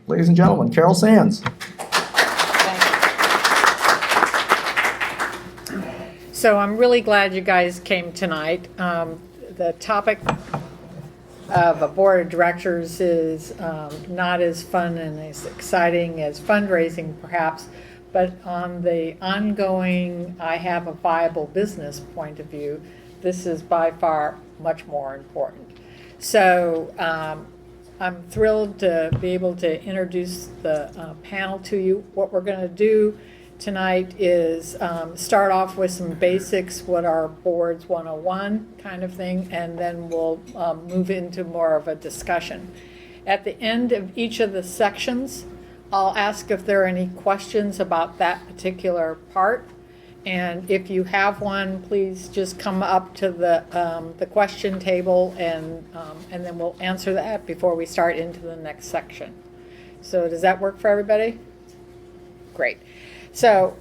ladies and gentlemen, Carol Sands. So I'm really glad you guys came tonight. The topic of a board of directors is not as fun and as exciting as fundraising perhaps, but on the ongoing, I have a viable business point of view, this is by far much more important. So I'm thrilled to be able to introduce the panel to you. What we're going to do tonight is start off with some basics, what are boards 101 kind of thing, and then we'll move into more of a discussion. At the end of each of the sections, I'll ask if there are any questions about that particular part. And if you have one, please just come up to the question table and then we'll answer that before we start into the next section. So does that work for everybody? Great. So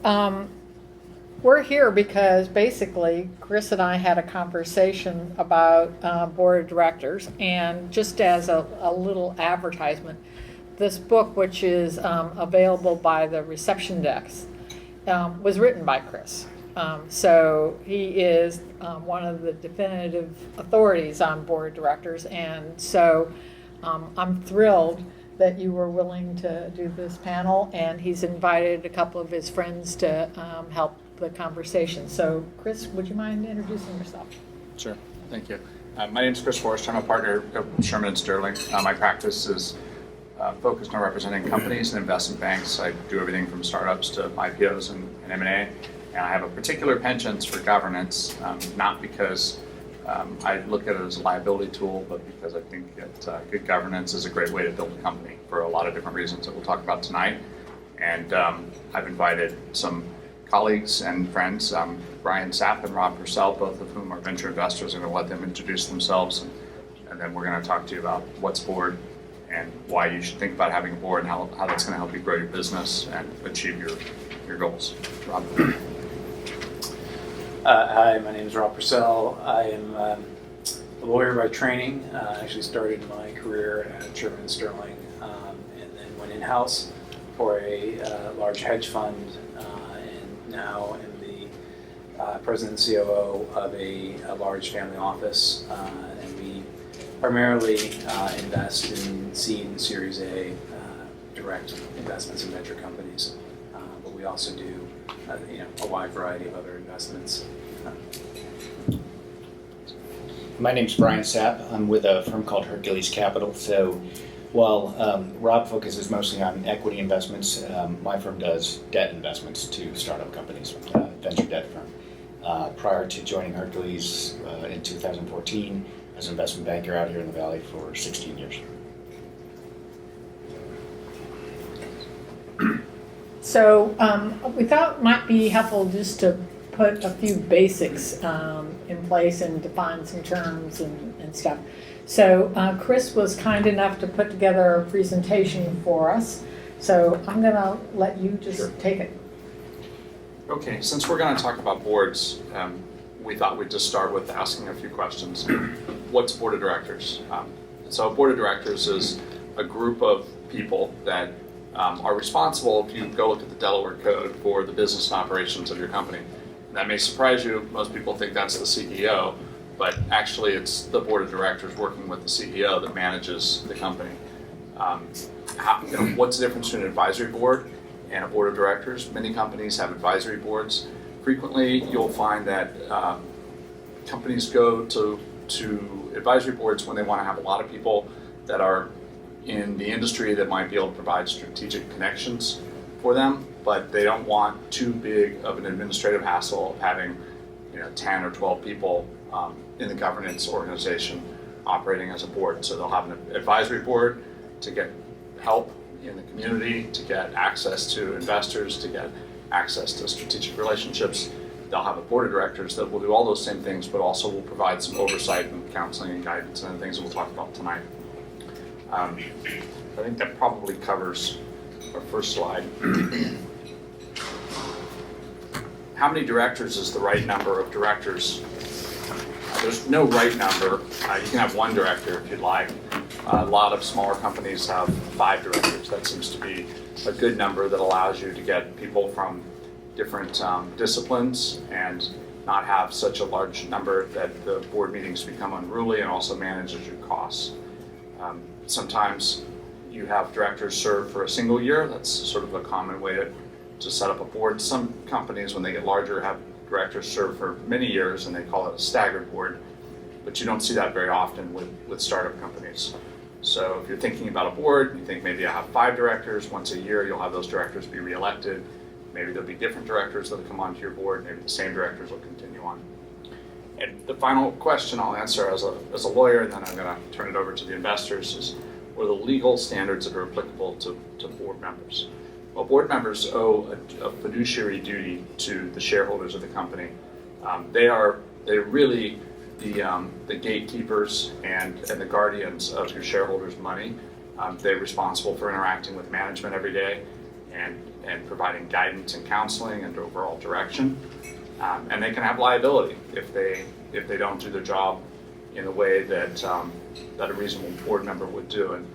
we're here because basically Chris and I had a conversation about board of directors, and just as a little advertisement, this book, which is available by the reception desk, was written by Chris. So he is one of the definitive authorities on board of directors, and so I'm thrilled that you were willing to do this panel, and he's invited a couple of his friends to help the conversation. So Chris, would you mind introducing yourself? Sure, thank you. My name is Chris Forrest. I'm a partner at Sherman & Sterling. My practice is focused on representing companies and investment banks. I do everything from startups to IPOs and M&A. And I have a particular penchant for governance, not because I look at it as a liability tool, but because I think that good governance is a great way to build a company for a lot of different reasons that we'll talk about tonight. And I've invited some colleagues and friends, Brian Sapp and Rob Purcell, both of whom are venture investors. I'm going to let them introduce themselves, and then we're going to talk to you about what's board and why you should think about having a board and how that's going to help you grow your business and achieve your goals. Rob. Hi, my name is Rob Purcell. I am a lawyer by training. I actually started my career at Sherman & Sterling and then went in-house for a large hedge fund, and now am the president and COO of a large family office. And we primarily invest in seed and Series A direct investments in venture companies. But we also do a wide variety of other investments. My name's Brian Sapp. I'm with a firm called Hercules Capital. So while Rob focuses mostly on equity investments, my firm does debt investments to startup companies, venture debt firm. Prior to joining Hercules in 2014, I was an investment banker out here in the Valley for 16 years. So we thought it might be helpful just to put a few basics in place and define some terms and stuff. So Chris was kind enough to put together a presentation for us. So I'm going to let you just take it. Okay, since we're going to talk about boards, we thought we'd just start with asking a few questions. What's board of directors? So a board of directors is a group of people that are responsible, if you go look at the Delaware Code, for the business and operations of your company. That may surprise you. Most people think that's the CEO, but actually it's the board of directors working with the CEO that manages the company. What's the difference between an advisory board and a board of directors? Many companies have advisory boards. Frequently, you'll find that companies go to advisory boards when they want to have a lot of people that are in the industry that might be able to provide strategic connections for them, but they don't want too big of an administrative hassle of having 10 or 12 people in the governance organization operating as a board. So they'll have an advisory board to get help in the community, to get access to investors, to get access to strategic relationships. They'll have a board of directors that will do all those same things, but also will provide some oversight and counseling and guidance and the things that we'll talk about tonight. I think that probably covers our first slide. How many directors is the right number of directors? There's no right number. You can have one director if you'd like. A lot of smaller companies have 5 directors. That seems to be a good number that allows you to get people from different disciplines and not have such a large number that the board meetings become unruly, and also manages your costs. Sometimes you have directors serve for a single year. That's sort of a common way to set up a board. Some companies, when they get larger, have directors serve for many years, and they call it a staggered board, but you don't see that very often with startup companies. So if you're thinking about a board, you think maybe I have 5 directors. Once a year, you'll have those directors be reelected. Maybe there'll be different directors that'll come onto your board. Maybe the same directors will continue on. And the final question I'll answer as a lawyer, and then I'm going to turn it over to the investors, is what are the legal standards that are applicable to board members? Well, board members owe a fiduciary duty to the shareholders of the company. They're really the gatekeepers and the guardians of your shareholders' money. They're responsible for interacting with management every day and providing guidance and counseling and overall direction. And they can have liability if they don't do their job in the way that a reasonable board member would do. And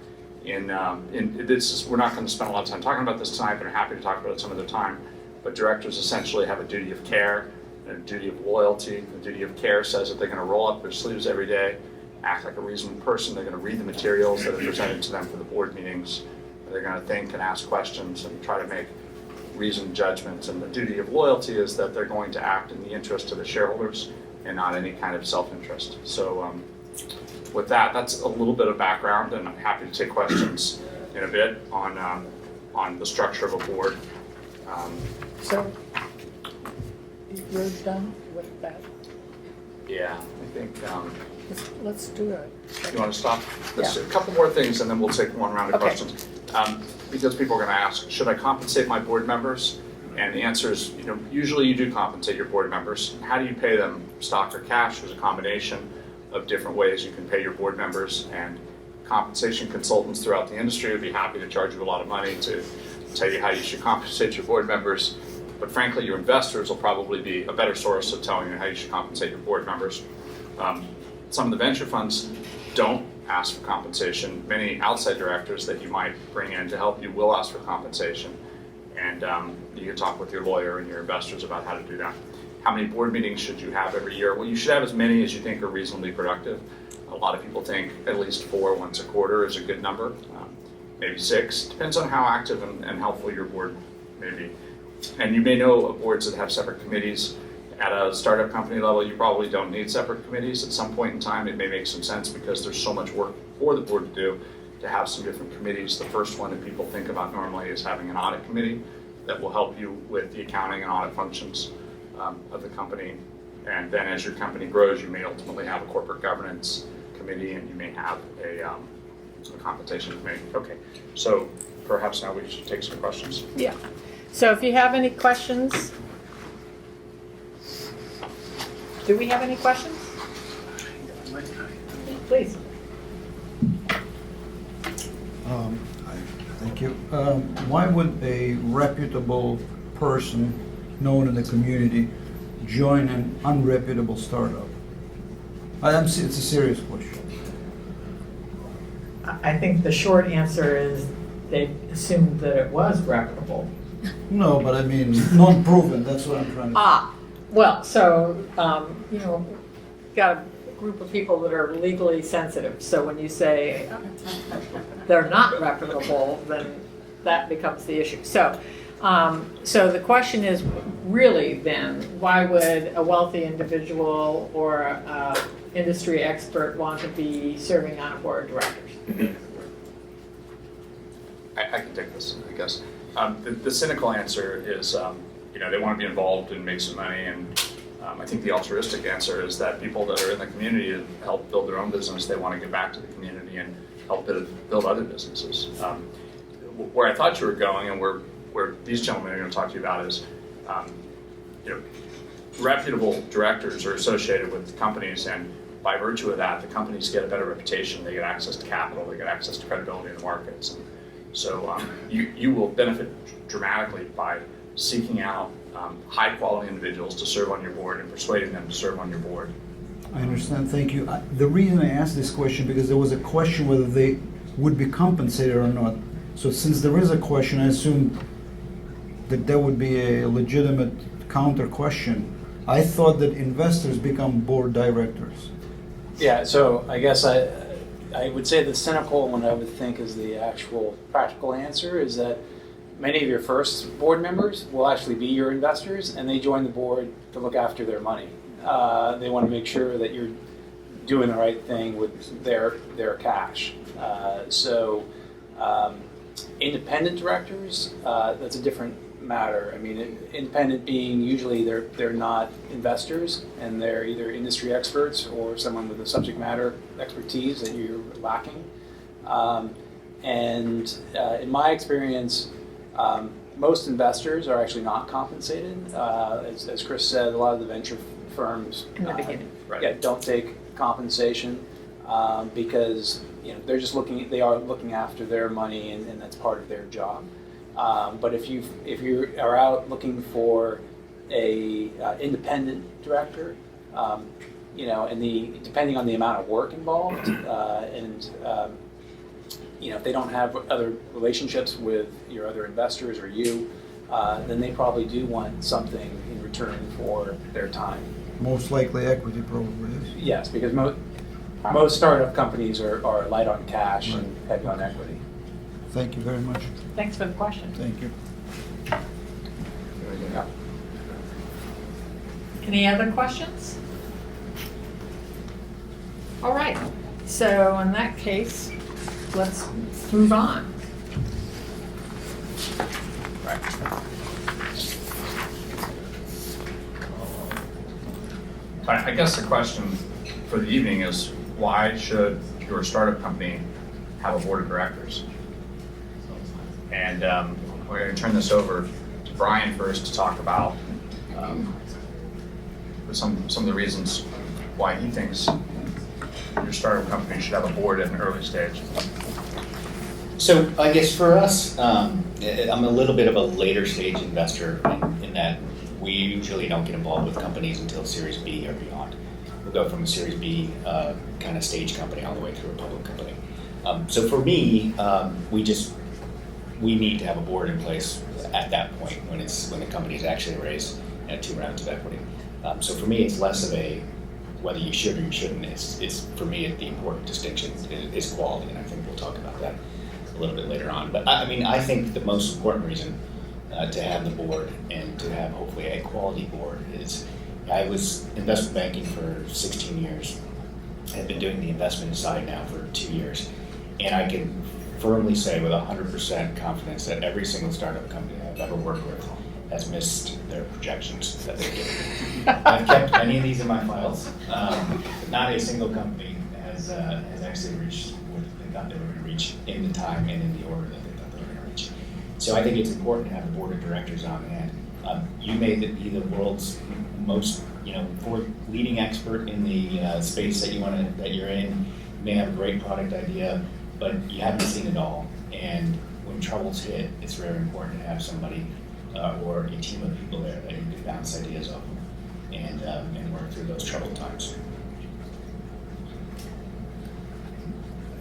we're not going to spend a lot of time talking about this tonight, but I'm happy to talk about it some other time. But directors essentially have a duty of care and a duty of loyalty. The duty of care says that they're going to roll up their sleeves every day, act like a reasonable person. They're going to read the materials that are presented to them for the board meetings. They're going to think and ask questions and try to make reasoned judgments. And the duty of loyalty is that they're going to act in the interest of the shareholders and not any kind of self-interest. So with that, that's a little bit of background, and I'm happy to take questions in a bit on the structure of a board. So you're done with that? Yeah, I think Let's do it. you want to stop? Let's Yeah. do a couple more things, and then we'll take one round of Okay. questions. Because people are going to ask, should I compensate my board members? And the answer is, usually you do compensate your board members. How do you pay them? Stock or cash? There's a combination of different ways you can pay your board members, and compensation consultants throughout the industry would be happy to charge you a lot of money to tell you how you should compensate your board members. But frankly, your investors will probably be a better source of telling you how you should compensate your board members. Some of the venture funds don't ask for compensation. Many outside directors that you might bring in to help you will ask for compensation. And you can talk with your lawyer and your investors about how to do that. How many board meetings should you have every year? Well, you should have as many as you think are reasonably productive. A lot of people think at least 4 once a quarter is a good number, maybe 6. Depends on how active and helpful your board may be. And you may know of boards that have separate committees. At a startup company level, you probably don't need separate committees. At some point in time, it may make some sense because there's so much work for the board to do to have some different committees. The first one that people think about normally is having an audit committee that will help you with the accounting and audit functions of the company. And then as your company grows, you may ultimately have a corporate governance committee, and you may have a compensation committee. Okay, so perhaps now we should take some questions. Yeah. So if you have any questions, do we have any questions? Please. Thank you. Why would a reputable person known in the community join an unreputable startup? It's a serious question. I think the short answer is they assumed that it was reputable. No, but I mean, non-proven, that's what I'm trying to say. Well, so, got a group of people that are legally sensitive. So when you say they're not reputable, then that becomes the issue. So the question is really then, why would a wealthy individual or a industry expert want to be serving on a board of directors? I can take this, I guess. The cynical answer is, they want to be involved and make some money, and I think the altruistic answer is that people that are in the community to help build their own business, they want to give back to the community and help build other businesses. Where I thought you were going, and where these gentlemen are going to talk to you about is, reputable directors are associated with companies, and by virtue of that, the companies get a better reputation. They get access to capital. They get access to credibility in the markets. And so you will benefit dramatically by seeking out high-quality individuals to serve on your board and persuading them to serve on your board. I understand, thank you. The reason I asked this question, because there was a question whether would be compensated or not. So since there is a question, I assume that there would be a legitimate counter question. I thought that investors become board directors. Yeah, so I guess I would say the cynical one I would think is the actual practical answer is that many of your first board members will actually be your investors, and they join the board to look after their money. They want to make sure that you're doing the right thing with their cash. Independent directors, that's a different matter. I mean, independent being usually they're not investors, and they're either industry experts or someone with a subject matter expertise that you're lacking. In my experience, most investors are actually not compensated. As Chris said, a lot of the venture firms In the beginning. don't take compensation because they are looking after their money, and that's part of their job. But if you are out looking for a independent director, depending on the amount of work involved, if they don't have other relationships with your other investors or you, then they probably do want something in return for their time. Most likely equity probably is. Yes, because most startup companies are light on cash and heavy on equity. Thank you very much. Thanks for the question. Thank you. Yeah. Any other questions? All right, so in that case, let's move on. I guess the question for the evening is, why should your startup company have a board of directors? And we're going to turn this over to Brian first to talk about some of the reasons why he thinks your startup company should have a board at an early stage. So I guess for us, I'm a little bit of a later stage investor in that we usually don't get involved with companies until Series B or beyond. We'll go from a Series B kind of stage company all the way through a public company. So for me, we need to have a board in place at that point when the company's actually raised 2 rounds of equity. So for me, it's less of a whether you should or you shouldn't. It's for me the important distinction is quality, and I think we'll talk about that a little bit later on. But I think the most important reason to have the board and to have hopefully a quality board is I was investment banking for 16 years. I've been doing the investment side now for 2 years, and I can firmly say with 100% confidence that every single startup company I've ever worked with has missed their projections that they've given me. I've kept many of these in my files. Not a single company has actually reached what they thought they were going to reach in the time and in the order that they thought they were going to reach. So I think it's important to have a board of directors on hand. You may be the world's most, leading expert in the space that you're in. You may have a great product idea, but you haven't seen it all. And when troubles hit, it's very important to have somebody or a team of people there that you can bounce ideas off of and work through those troubled times.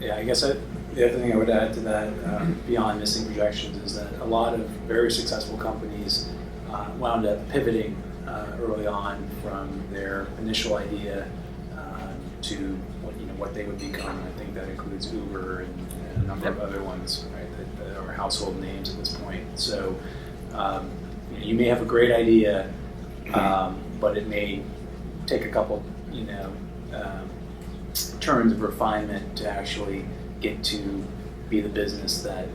Yeah, I guess the other thing I would add to that, beyond missing projections, is that a lot of very successful companies wound up pivoting early on from their initial idea to what they would become. I think that includes Uber and a number of other ones, right, that are household names at this point. So you may have a great idea, but it may take a couple, turns of refinement to actually get to be the business that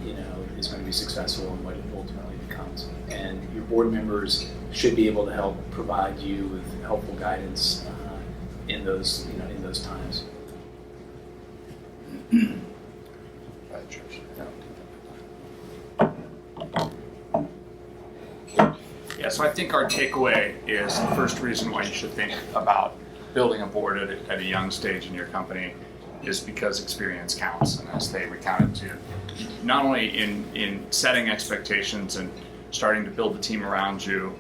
is going to be successful and what it ultimately becomes. And your board members should be able to help provide you with helpful guidance in those times. Yeah, so I think our takeaway is the first reason why you should think about building a board at a young stage in your company is because experience counts. And as they recounted to, not only in setting expectations and starting to build the team around you,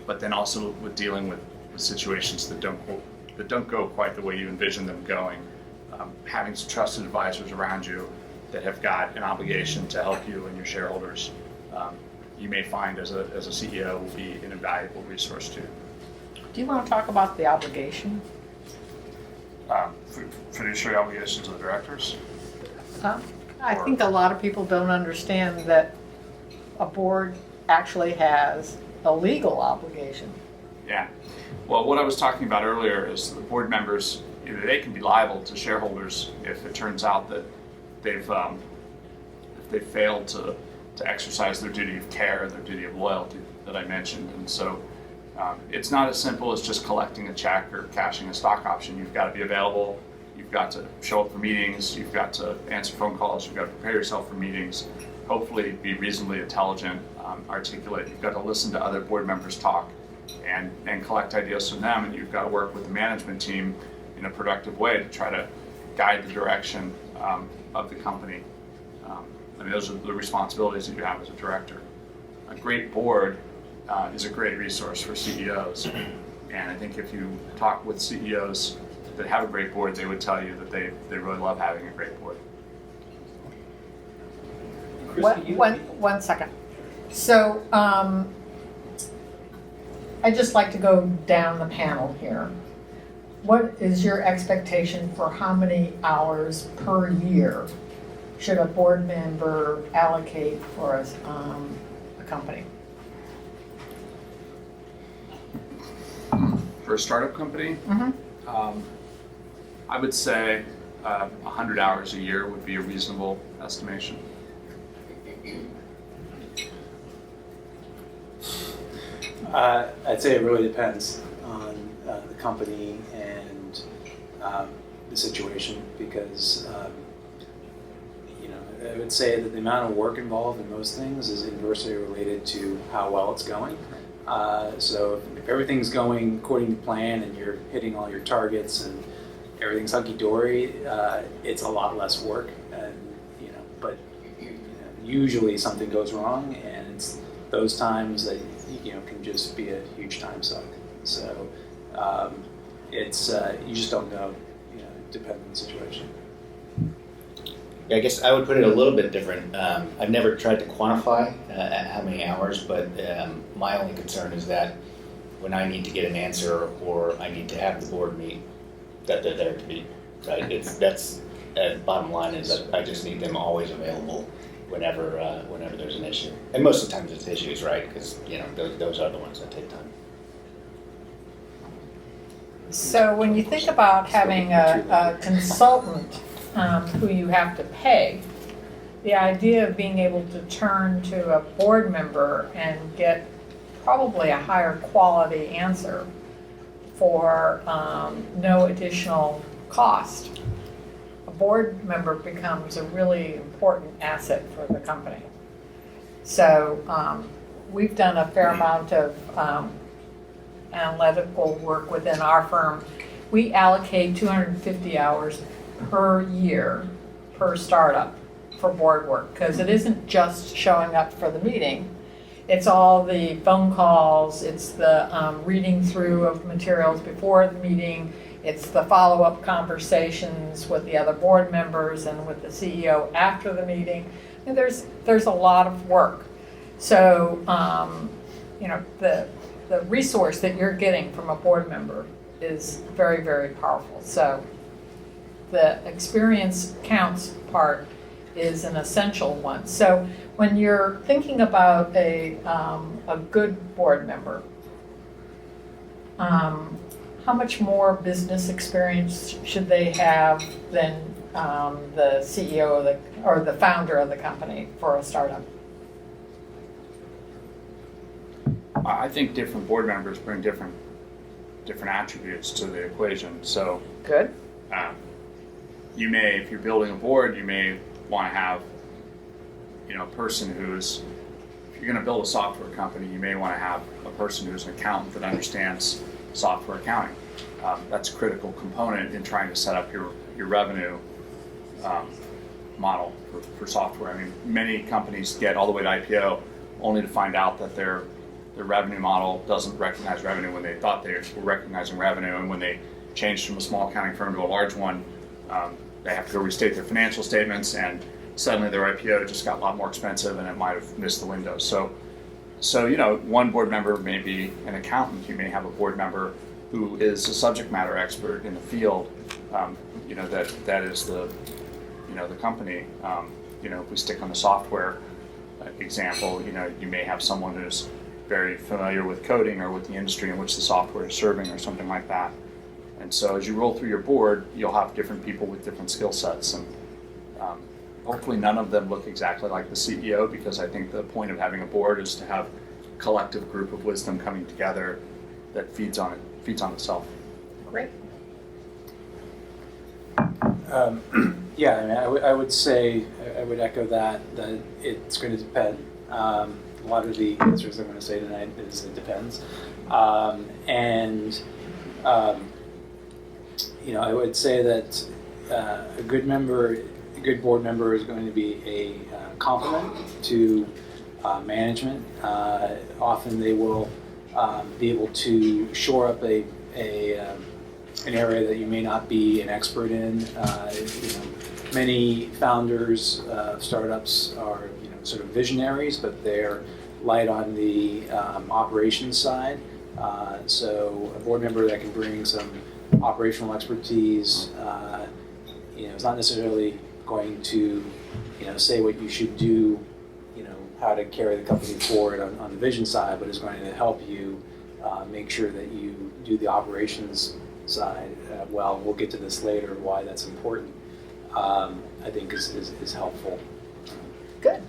but then also with dealing with situations that don't go quite the way you envision them going. Having some trusted advisors around you that have got an obligation to help you and your shareholders, you may find as a CEO will be an invaluable resource too. Do you want to talk about the obligation? Fiduciary obligations of the directors. I think a lot of people don't understand that a board actually has a legal obligation. Yeah. Well, what I was talking about earlier is the board members, they can be liable to shareholders if it turns out that if they failed to exercise their duty of care and their duty of loyalty that I mentioned. And so it's not as simple as just collecting a check or cashing a stock option. You've got to be available. You've got to show up for meetings. You've got to answer phone calls. You've got to prepare yourself for meetings. Hopefully be reasonably intelligent, articulate. You've got to listen to other board members talk and collect ideas from them. And you've got to work with the management team in a productive way to try to guide the direction of the company. I mean, those are the responsibilities that you have as a director. A great board is a great resource for CEOs. And I think if you talk with CEOs that have a great board, they would tell you that they really love having a great board. One second. So I'd just like to go down the panel here. What is your expectation for how many hours per year should a board member allocate for a company? For a startup company, I would say 100 hours a year would be a reasonable estimation. I'd say it really depends on the company and the situation, because I would say that the amount of work involved in most things is inversely related to how well it's going. So if everything's going according to plan and you're hitting all your targets and everything's hunky-dory, it's a lot less work. And but usually something goes wrong, and it's those times that can just be a huge time suck. So it's you just don't know. It depends on the situation. I guess I would put it a little bit different. I've never tried to quantify how many hours, but my only concern is that when I need to get an answer or I need to have the board meet, that they're there to be. Right? That's bottom line is that I just need them always available whenever there's an issue. And most of the times it's issues, right? Because those are the ones that take time. So when you think about having a consultant who you have to pay, the idea of being able to turn to a board member and get probably a higher quality answer for no additional cost, a board member becomes a really important asset for the company. So we've done a fair amount of analytical work within our firm. We allocate 250 hours per year per startup for board work, because it isn't just showing up for the meeting. It's all the phone calls, it's the reading through of materials before the meeting, it's the follow-up conversations with the other board members and with the CEO after the meeting. And there's a lot of work. So the resource that you're getting from a board member is very, very powerful. So the experience counts part is an essential one. So when you're thinking about a good board member, how much more business experience should they have than the CEO or the founder of the company for a startup? I think different board members bring different attributes to the equation. So Good. You may, if you're building a board, you may want to have, a person who's, if you're going to build a software company, you may want to have a person who's an accountant that understands software accounting. That's a critical component in trying to set up your revenue model for software. I mean, many companies get all the way to IPO only to find out that their revenue model doesn't recognize revenue when they thought they were recognizing revenue, and when they changed from a small accounting firm to a large one, they have to go restate their financial statements, and suddenly their IPO just got a lot more expensive and it might have missed the window. So one board member may be an accountant. You may have a board member who is a subject matter expert in the field. That is the company. If we stick on the software example, you may have someone who's very familiar with coding or with the industry in which the software is serving or something like that. And so as you roll through your board, you'll have different people with different skill sets. And hopefully none of them look exactly like the CEO, because I think the point of having a board is to have a collective group of wisdom coming together that feeds on itself. Great. Yeah, I mean, I would say, I would echo that it's going to depend. A lot of the answers I'm going to say tonight is it depends. I would say that a good board member is going to be a complement to management. Often they will be able to shore up an area that you may not be an expert in. Many founders of startups are sort of visionaries, but they're light on the operations side. So a board member that can bring some operational expertise, is not necessarily going to, say what you should do, how to carry the company forward on the vision side, but is going to help you make sure that you do the operations side well. We'll get to this later, why that's important. I think is helpful. Good.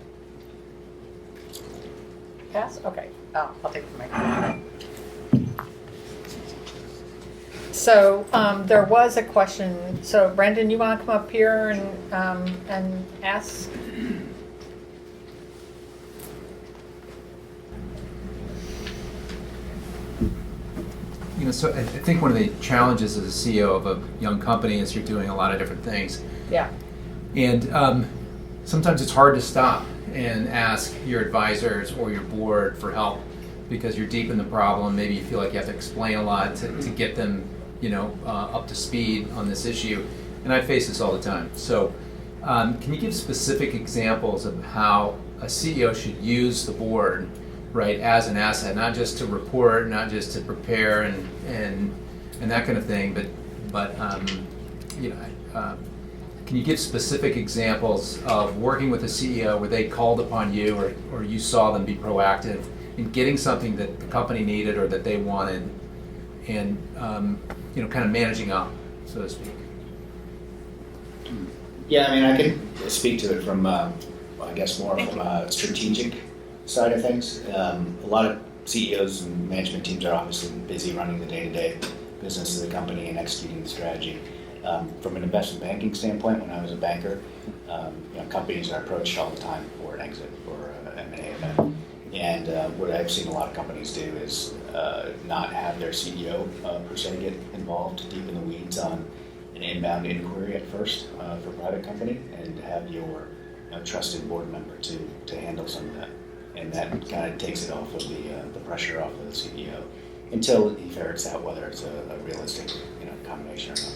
Pass? Okay. I'll take the mic. So there was a question. So Brendan, you want to come up here and ask? So I think one of the challenges as a CEO of a young company is you're doing a lot of different things. Yeah. And sometimes it's hard to stop and ask your advisors or your board for help because you're deep in the problem. Maybe you feel like you have to explain a lot to get them, up to speed on this issue. And I face this all the time. So can you give specific examples of how a CEO should use the board, right, as an asset, not just to report, not just to prepare and that kind of thing, but can you give specific examples of working with a CEO where they called upon you or you saw them be proactive in getting something that the company needed or that they wanted and kind of managing up, so to speak? Yeah, I mean, I can speak to it from, I guess, more from a strategic side of things. A lot of CEOs and management teams are obviously busy running the day-to-day business of the company and executing the strategy. From an investment banking standpoint, when I was a banker, companies are approached all the time for an exit or an M&A event. And what I've seen a lot of companies do is not have their CEO per se get involved deep in the weeds on an inbound inquiry at first for a private company, and have your trusted board member to handle some of that. And that kind of takes it off of the pressure off of the CEO until he ferrets out whether it's a realistic combination or not.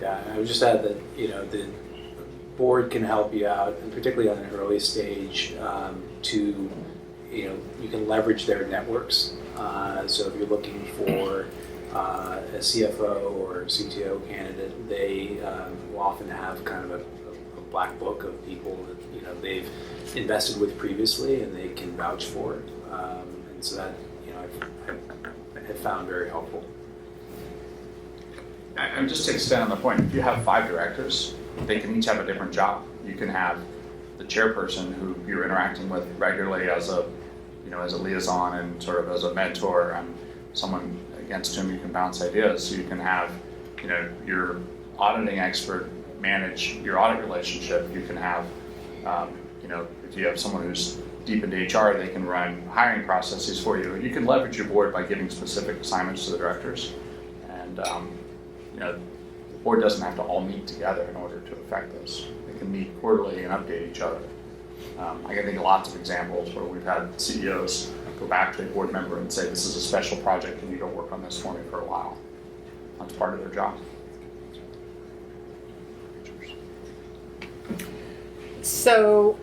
Yeah, I would just add that the board can help you out, and particularly on an early stage, to you can leverage their networks. So if you're looking for a CFO or CTO candidate, they will often have kind of a black book of people that they've invested with previously and they can vouch for it. And so that I've found very helpful. And just to extend on the point, if you have 5 directors, they can each have a different job. You can have the chairperson who you're interacting with regularly as a liaison and sort of as a mentor and someone against whom you can bounce ideas. So you can have, your auditing expert manage your audit relationship. You can have, if you have someone who's deep into HR, they can run hiring processes for you. You can leverage your board by giving specific assignments to the directors. And, the board doesn't have to all meet together in order to affect this. They can meet quarterly and update each other. I can think of lots of examples where we've had CEOs go back to a board member and say, this is a special project and you go work on this for me for a while. That's part of their job. So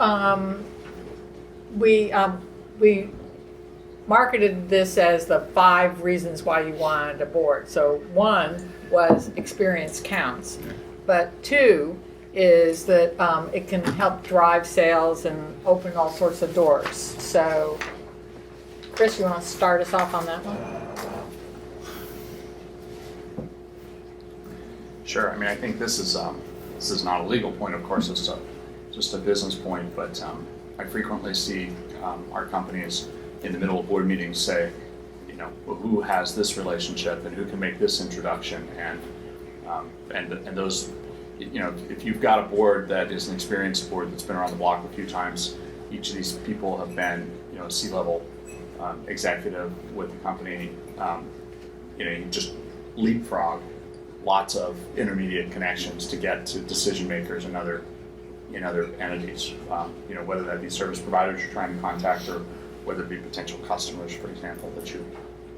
we marketed this as the 5 reasons why you wanted a board. So 1 was experience counts, but 2 is that it can help drive sales and open all sorts of doors. So Chris, you want to start us off on that one? Sure. I mean, I think this is not a legal point, of course. It's just a business point. But I frequently see our companies in the middle of board meetings say, you know, well, who has this relationship and who can make this introduction, and those, you know, if you've got a board that is an experienced board that's been around the block a few times, each of these people have been, you know, a C-level executive with the company. You know, you just leapfrog lots of intermediate connections to get to decision makers and other entities. You know, whether that be service providers you're trying to contact, or whether it be potential customers, for example, that you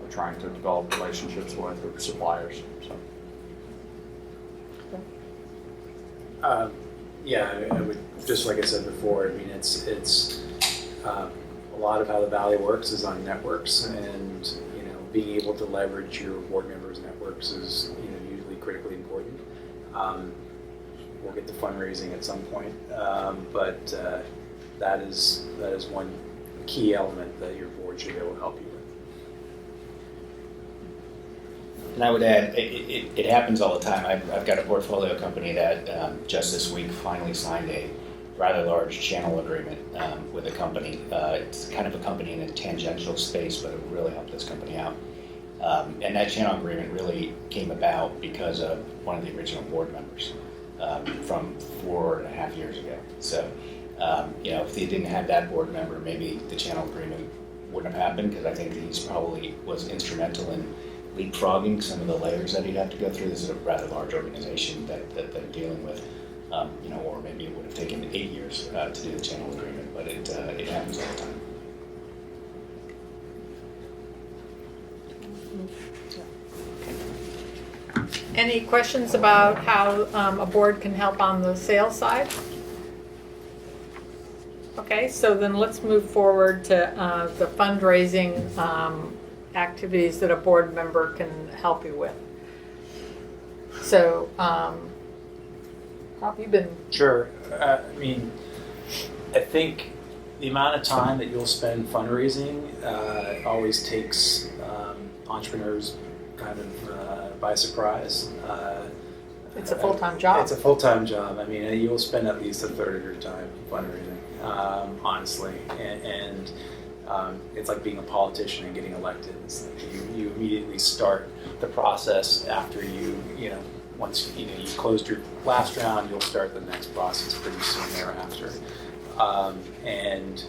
are trying to develop relationships with, or suppliers. So. Yeah, I would, just like I said before, I mean, it's a lot of how the Valley works is on networks, and, you know, being able to leverage your board members' networks is, you know, usually critically important. We'll get to fundraising at some point, but that is one key element that your board should be able to help you with. And I would add, it happens all the time. I've got a portfolio company that just this week finally signed a rather large channel agreement with a company. It's kind of a company in a tangential space, but it would really help this company out. And that channel agreement really came about because of one of the original board members from 4.5 years ago. So, you know, if they didn't have that board member, maybe the channel agreement wouldn't have happened, because I think he's probably was instrumental in leapfrogging some of the layers that he'd have to go through. This is a rather large organization that they're dealing with, you know, or maybe it would have taken 8 years to do the channel agreement, but it happens all the time. Any questions about how a board can help on the sales side? Okay, so then let's move forward to the fundraising activities that a board member can help you with. So, how have you been? Sure. I mean, I think the amount of time that you'll spend fundraising always takes entrepreneurs kind of by surprise. It's a full-time job. It's a full-time job. I mean, you'll spend at least a third of your time fundraising, honestly. And it's like being a politician and getting elected. It's like you immediately start the process after you know, once you closed your last round, you'll start the next process pretty soon thereafter. And,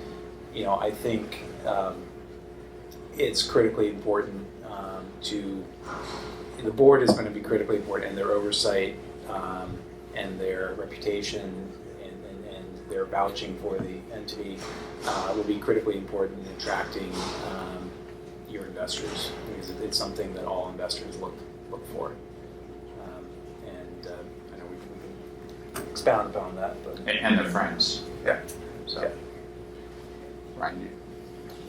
you know, I think it's critically important the board is going to be critically important, and their oversight and their reputation and their vouching for the entity will be critically important in attracting your investors, because it's something that all investors look for. And I know we can expound upon that, but And their friends. yeah. So, Yeah. Ryan, you.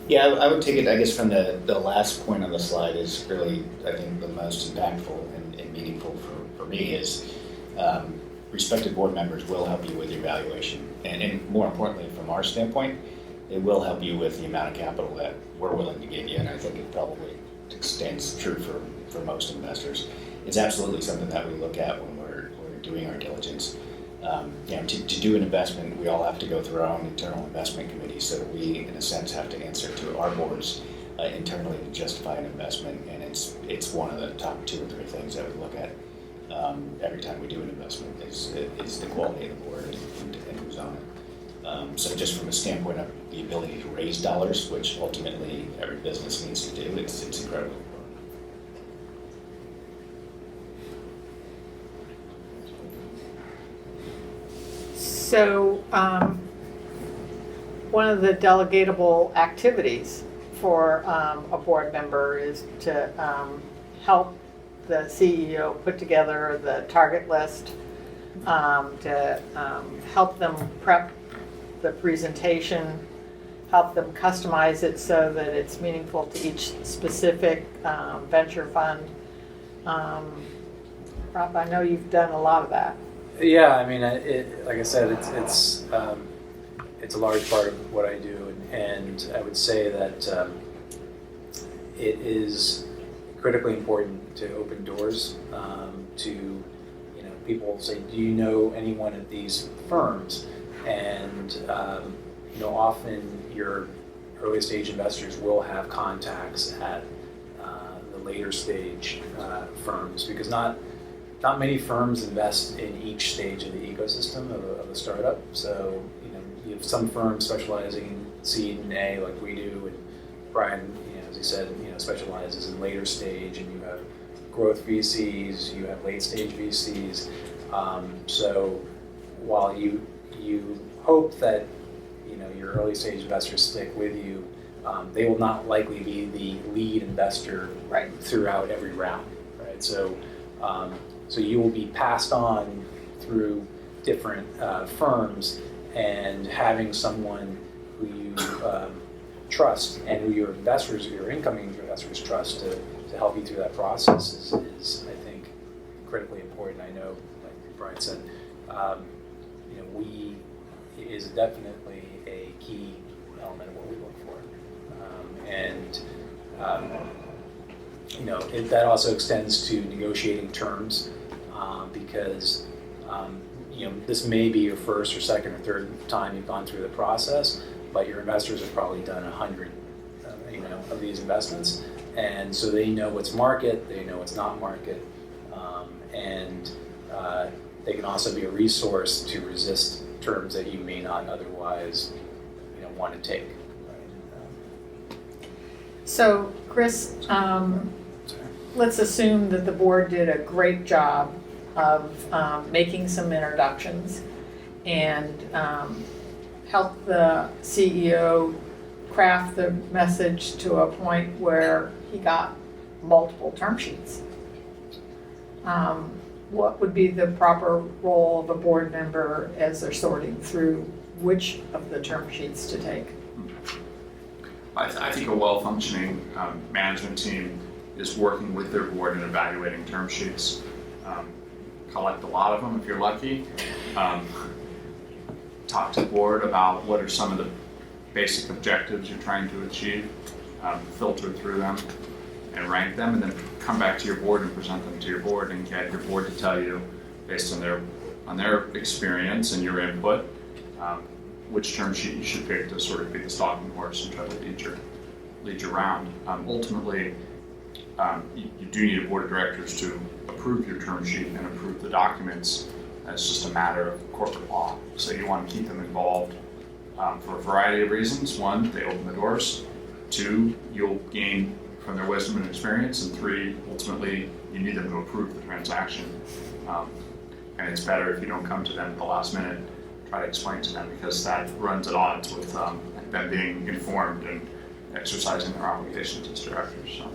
Yeah, I would take it, I guess, from the last point on the slide is really, I think, the most impactful and meaningful for me is respected board members will help you with your valuation. And more importantly, from our standpoint, it will help you with the amount of capital that we're willing to give you. And I think it probably stands true for most investors. It's absolutely something that we look at when we're doing our diligence. You know, to do an investment, we all have to go through our own internal investment committee, so we, in a sense, have to answer to our boards internally to justify an investment, and it's one of the top 2 or 3 things that we look at every time we do an investment is the quality of the board and who's on it. So just from a standpoint of the ability to raise dollars, which ultimately every business needs to do, it's incredible. So, one of the delegatable activities for a board member is to help the CEO put together the target list, to help them prep the presentation, help them customize it so that it's meaningful to each specific venture fund. Rob, I know you've done a lot of that. Yeah, I mean, like I said, it's a large part of what I do, and I would say that it is critically important to open doors to, you know, people say, do you know anyone at these firms? And you know, often your early stage investors will have contacts at the later stage firms, because not many firms invest in each stage of the ecosystem of a startup. So, you know, you have some firms specializing in seed and A, like we do, and Brian, you know, as he said, you know, specializes in later stage, and you have growth VCs, you have late stage VCs. So while you hope that, you know, your early stage investors stick with you, they will not likely be the lead investor throughout every round, right? So so you will be passed on through different firms, and having someone who you trust and who your investors, your incoming investors trust to help you through that process is I think, critically important. I know, like Brian said, you know, is definitely a key element of what we look for. You know, that also extends to negotiating terms, because you know, this may be your first or second or third time you've gone through the process, but your investors have probably done 100, you know, of these investments, and so they know what's market, they know what's not market, and they can also be a resource to resist terms that you may not otherwise, you know, want to take. So, Chris, let's assume that the board did a great job of making some introductions and helped the CEO craft the message to a point where he got multiple term sheets. What would be the proper role of a board member as they're sorting through which of the term sheets to take? I think a well-functioning management team is working with their board and evaluating term sheets. Collect a lot of them if you're lucky. Talk to the board about what are some of the basic objectives you're trying to achieve, filter through them and rank them, and then come back to your board and present them to your board and get your board to tell you, based on their experience and your input, which term sheet you should pick to sort of be the stalking horse and try to lead your round. Ultimately, you do need a board of directors to approve your term sheet and approve the documents. It's just a matter of corporate law. So you want to keep them involved for a variety of reasons. One, they open the doors. Two, you'll gain from their wisdom and experience. And three, ultimately, you need them to approve the transaction. And it's better if you don't come to them at the last minute, try to explain to them, because that runs at odds with them being informed and exercising their obligations as directors. So.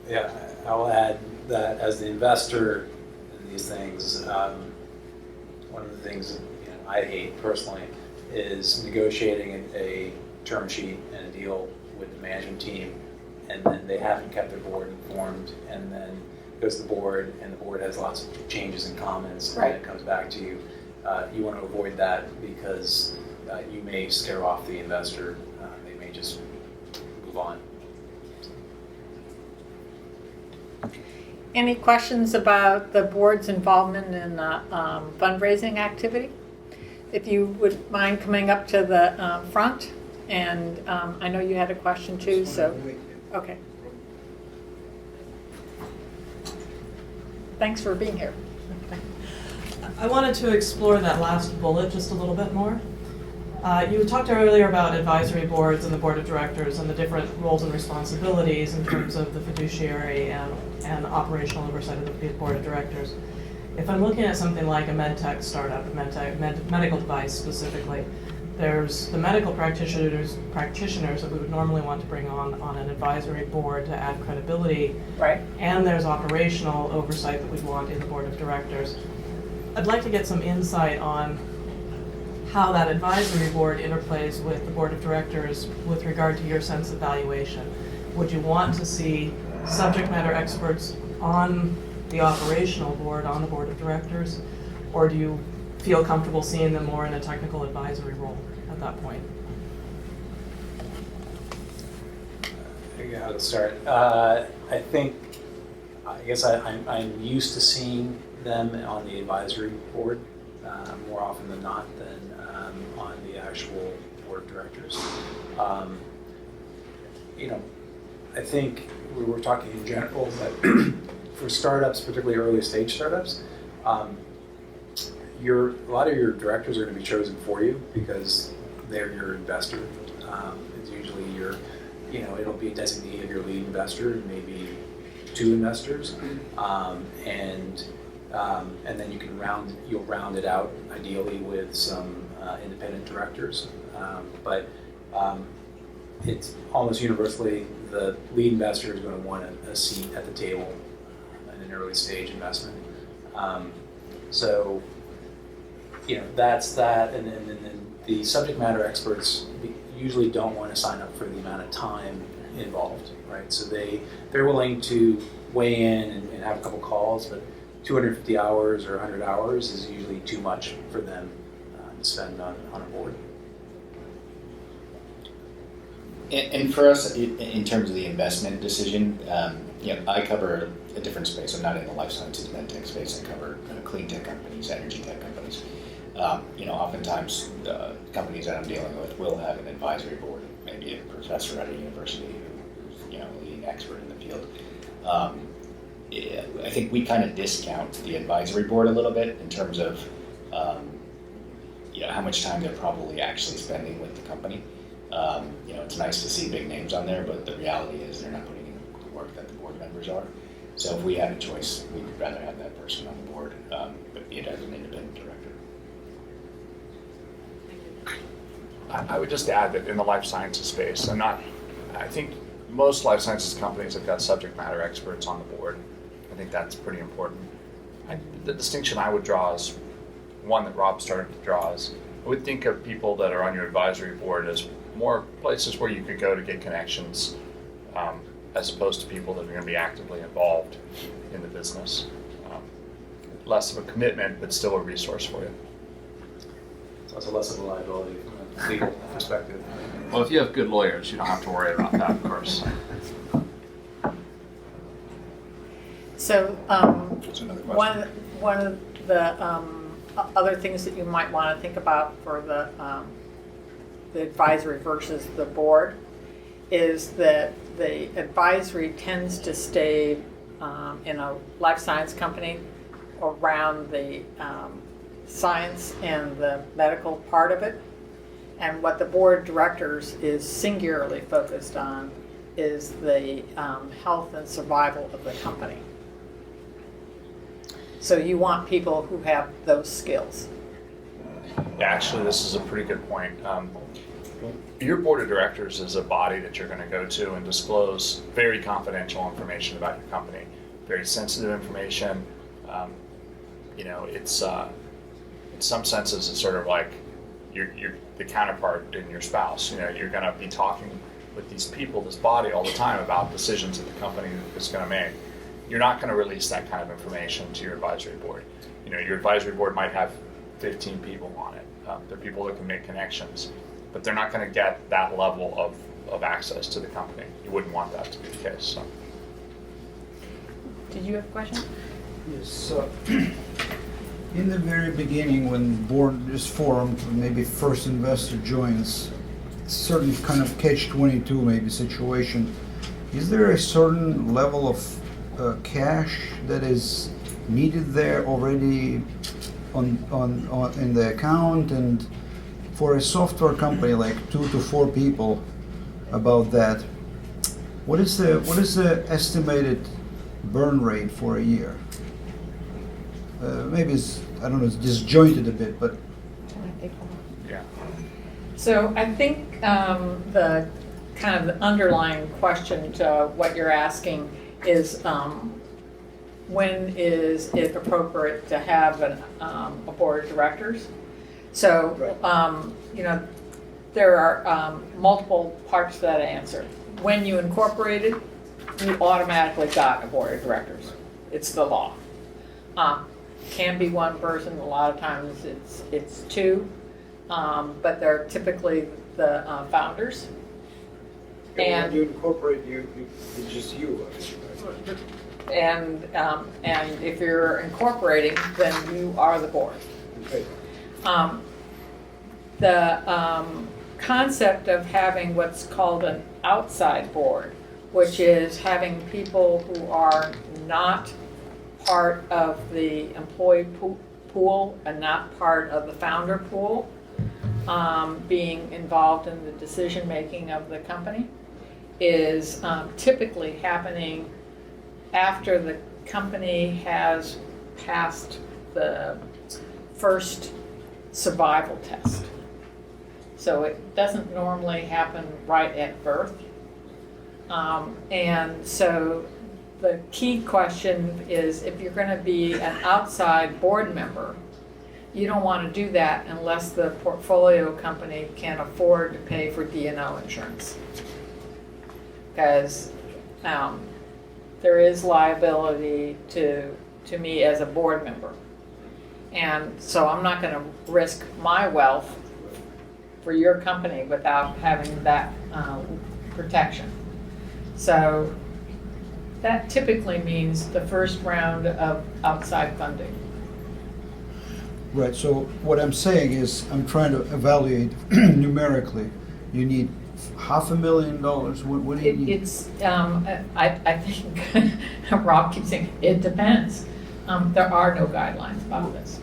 Yeah, I'll add that as the investor in these things, one of the things that, you know, I hate personally is negotiating a term sheet and a deal with the management team, and then they haven't kept their board informed, and then it goes to the board, and the board has lots of changes and comments, and then it comes back to you. You want to avoid that, because you may scare off the investor. They may just move on. Any questions about the board's involvement in fundraising activity? If you would mind coming up to the front, and I know you had a question too, so, okay. Thanks for being here. I wanted to explore that last bullet just a little bit more. You talked earlier about advisory boards and the board of directors and the different roles and responsibilities in terms of the fiduciary and operational oversight of the board of directors. If I'm looking at something like a medtech startup, medical device specifically, there's the medical practitioners that we would normally want to bring on an advisory board to add credibility. Right. And there's operational oversight that we'd want in the board of directors. I'd like to get some insight on how that advisory board interplays with the board of directors with regard to your sense of valuation. Would you want to see subject matter experts on the operational board, on the board of directors, or do you feel comfortable seeing them more in a technical advisory role at that point? I figure out how to start. I guess I'm used to seeing them on the advisory board more often than not than on the actual board of directors. I think we were talking in general that for startups, particularly early stage startups, a lot of your directors are going to be chosen for you because they're your investor. It's usually it'll be a designee of your lead investor, maybe 2 investors, and then you'll round it out ideally with some independent directors. But it's almost universally the lead investor is going to want a seat at the table in an early stage investment. So that's that, and then the subject matter experts usually don't want to sign up for the amount of time involved, right? So they're willing to weigh in and have a couple calls, but 250 hours or 100 hours is usually too much for them to spend on a board. And for us, in terms of the investment decision, I cover a different space. I'm not in the life sciences and tech space. I cover clean tech companies, energy tech companies. Oftentimes the companies that I'm dealing with will have an advisory board, maybe a professor at a university who's a leading expert in the field. I think we kind of discount the advisory board a little bit in terms of how much time they're probably actually spending with the company. It's nice to see big names on there, but the reality is they're not putting in the work that the board members are. So if we had a choice, we would rather have that person on the board, but be it as an independent director. I would just add that in the life sciences space, I think most life sciences companies have got subject matter experts on the board. I think that's pretty important. The distinction I would draw is one that Rob started to draw is I would think of people that are on your advisory board as more places where you could go to get connections, as opposed to people that are going to be actively involved in the business. Less of a commitment, but still a resource for you. It's also less of a liability from a legal perspective. Well, if you have good lawyers, you don't have to worry about that, of course. So That's another question. one of the other things that you might want to think about for the advisory versus the board is that the advisory tends to stay in a life science company around the science and the medical part of it. And what the board of directors is singularly focused on is the health and survival of the company. So you want people who have those skills. Yeah, actually, this is a pretty good point. Your board of directors is a body that you're going to go to and disclose very confidential information about your company, very sensitive information. It's in some senses it's sort of like you're the counterpart in your spouse. You're going to be talking with these people, this body, all the time about decisions that the company is going to make. You're not going to release that kind of information to your advisory board. Your advisory board might have 15 people on it. They're people that can make connections, but they're not going to get that level of access to the company. You wouldn't want that to be the case. So. Did you have a question? Yes, so in the very beginning when board is formed, maybe first investor joins, certain kind of catch-22 maybe situation, is there a certain level of cash that is needed there already on in the account? And for a software company like 2 to 4 people, about that, what is the estimated burn rate for a year? Maybe it's disjointed a bit, but Yeah. So I think the kind of the underlying question to what you're asking is when is it appropriate to have a board of directors? So, you know, there are multiple parts to that answer. When you incorporated, you automatically got a board of directors. It's the law. Can be one person, a lot of times it's two, but they're typically the founders. When And you incorporate, it's just you. and if you're incorporating, then you are the board. Okay. The concept of having what's called an outside board, which is having people who are not part of the employee pool and not part of the founder pool, being involved in the decision-making of the company, is typically happening after the company has passed the first survival test. So it doesn't normally happen right at birth. And so the key question is, if you're going to be an outside board member, you don't want to do that unless the portfolio company can afford to pay for D&O insurance. Because there is liability to me as a board member. And so I'm not going to risk my wealth for your company without having that protection. So that typically means the first round of outside funding. Right, so what I'm saying is, I'm trying to evaluate numerically. You need $500,000, what do you need? It's, I think, Rob keeps saying, it depends. There are no guidelines about this.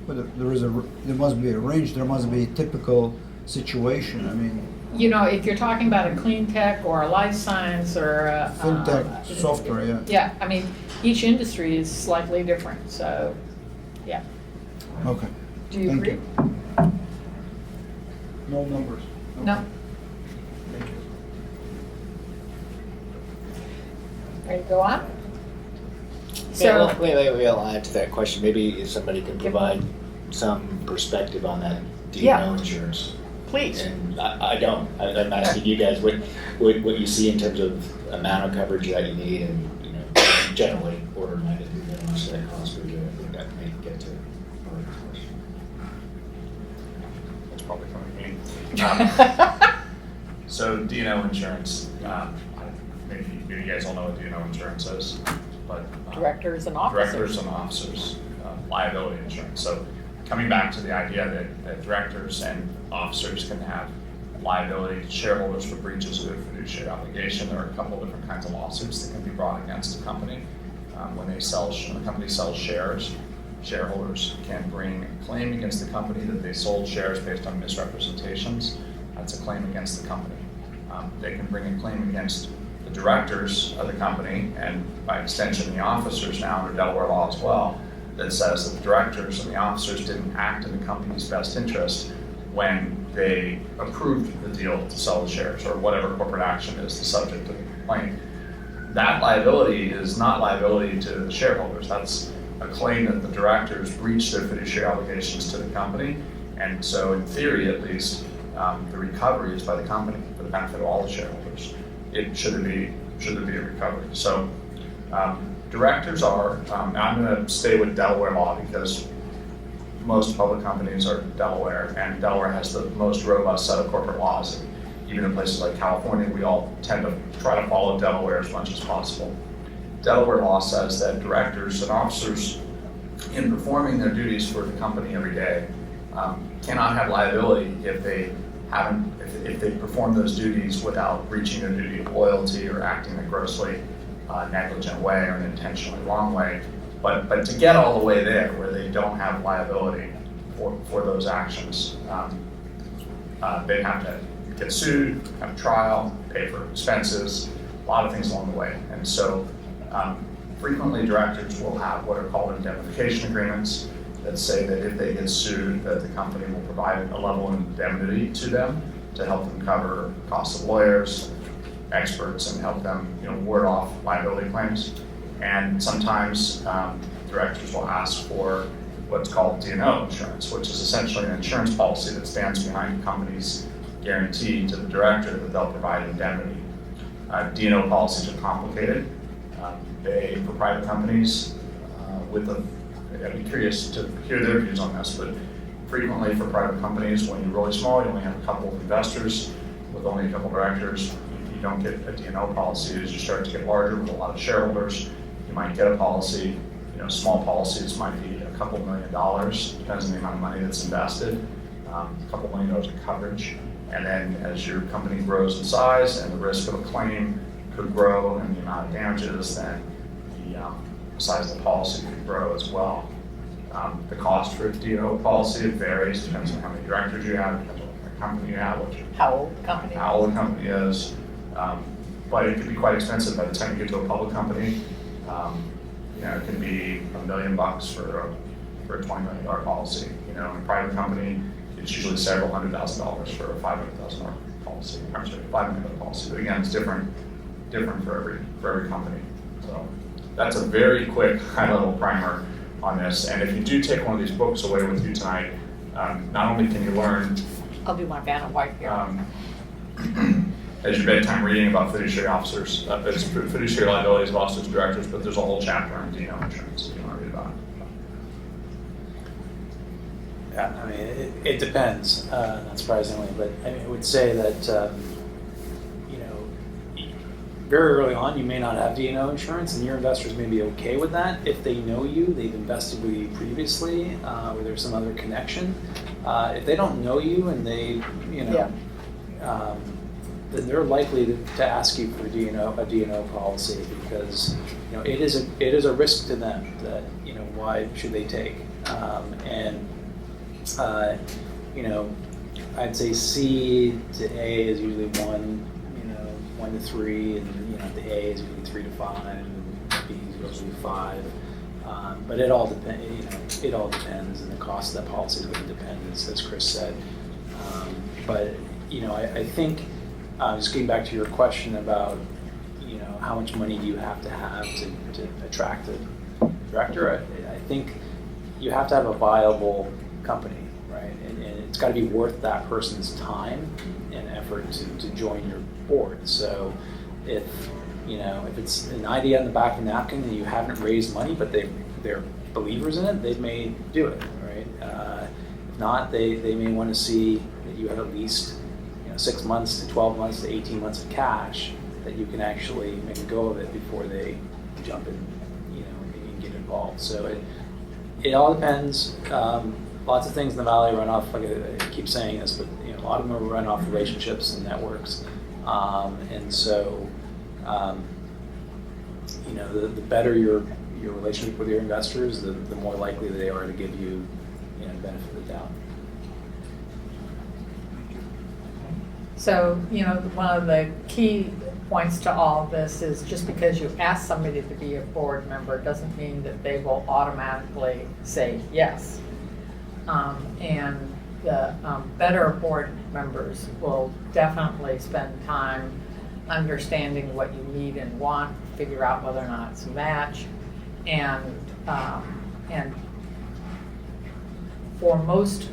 But there must be a range, there must be a typical situation, I mean, You know, if you're talking about a clean tech or a life science or a. fintech, software, yeah. Yeah, I mean, each industry is slightly different, so, yeah. Okay. Do you Thank agree? you. No numbers? No? Thank you. Ready to go on? Yeah, So, wait, I'll add to that question. Maybe if somebody can provide some perspective on that D&O Yeah. insurance. please. And I don't. I'm asking you guys what you see in terms of amount of coverage that you need, and generally order of magnitude how much that costs per year. I think that may get to part of the question. That's probably coming to me. So D&O insurance, maybe you guys all know what D&O insurance is, but Directors and officers. directors and officers, liability insurance. So coming back to the idea that directors and officers can have liability to shareholders for breaches of their fiduciary obligation, there are a couple of different kinds of lawsuits that can be brought against a company. When the company sells shares, shareholders can bring a claim against the company that they sold shares based on misrepresentations. That's a claim against the company. They can bring a claim against the directors of the company, and by extension the officers now under Delaware law as well, that says that the directors and the officers didn't act in the company's best interest when they approved the deal to sell the shares, or whatever corporate action is the subject of the complaint. That liability is not liability to the shareholders. That's a claim that the directors breached their fiduciary obligations to the company, and so in theory at least, the recovery is by the company for the benefit of all the shareholders. Should there be a recovery. So directors are, I'm going to stay with Delaware law because most public companies are Delaware, and Delaware has the most robust set of corporate laws. And even in places like California, we all tend to try to follow Delaware as much as possible. Delaware law says that directors and officers, in performing their duties for the company every day, cannot have liability if they perform those duties without breaching their duty of loyalty or acting in a grossly negligent way or an intentionally wrong way. But to get all the way there, where they don't have liability for those actions, they have to get sued, have a trial, pay for expenses, a lot of things along the way. And so frequently directors will have what are called indemnification agreements that say that if they get sued, that the company will provide a level of indemnity to them to help them cover costs of lawyers, experts, and help them ward off liability claims. And sometimes directors will ask for what's called D&O insurance, which is essentially an insurance policy that stands behind the company's guarantee to the director that they'll provide indemnity. D&O policies are complicated. For private companies, I'd be curious to hear their views on this, but frequently for private companies, when you're really small, you only have a couple of investors with only a couple of directors, you don't get a D&O policy. As you start to get larger with a lot of shareholders, you might get a policy. Small policies might be a couple $1 million, depends on the amount of money that's invested, a couple $1 million of coverage. And then as your company grows in size and the risk of a claim could grow and the amount of damages, then the size of the policy could grow as well. The cost for a D&O policy, it varies, depends on how many directors you have, depends on what kind of company you have, How old the company is. how old the company is. But it can be quite expensive by the time you get to a public company. It can be $1 million for a $20 million policy. In a private company, it's usually several $100,000 for a $500,000 policy. I'm sorry, $5 million policy. But again, it's different for every company. So that's a very quick high-level primer on this. And if you do take one of these books away with you tonight, not only can you learn I'll do my Vanna White here. as your bedtime reading about fiduciary officers, fiduciary liabilities of officers and directors, but there's a whole chapter on D&O insurance if you want to read about it. Yeah, I mean, it depends, not surprisingly, but I would say that, very early on, you may not have D&O insurance, and your investors may be okay with that if they know you, they've invested with you previously, or there's some other connection. If they don't know you and they, then they're likely to ask you for a D&O policy because it is a risk to them that why should they take, I'd say C to A is usually 1 to 3, and the A is usually 3 to 5, and B is usually 5. But it all depends. It all depends, and the cost of that policy is going to depend, as Chris said. But I think just getting back to your question about how much money do you have to attract a director, I think you have to have a viable company, right? And it's got to be worth that person's time and effort to join your board. So if it's an idea on the back of the napkin and you haven't raised money, but they're believers in it, they may do it, right? If not, they may want to see that you have at least 6 months to 12 months to 18 months of cash that you can actually make a go of it before they jump in, and get involved. So it all depends. Lots of things in the Valley run off, like I keep saying this, but a lot of them run off relationships and networks. And so, the better your relationship with your investors, the more likely they are to give you, benefit of the doubt. So, one of the key points to all of this is just because you ask somebody to be a board member doesn't mean that they will automatically say yes. And the better board members will definitely spend time understanding what you need and want, figure out whether or not it's a match, and for most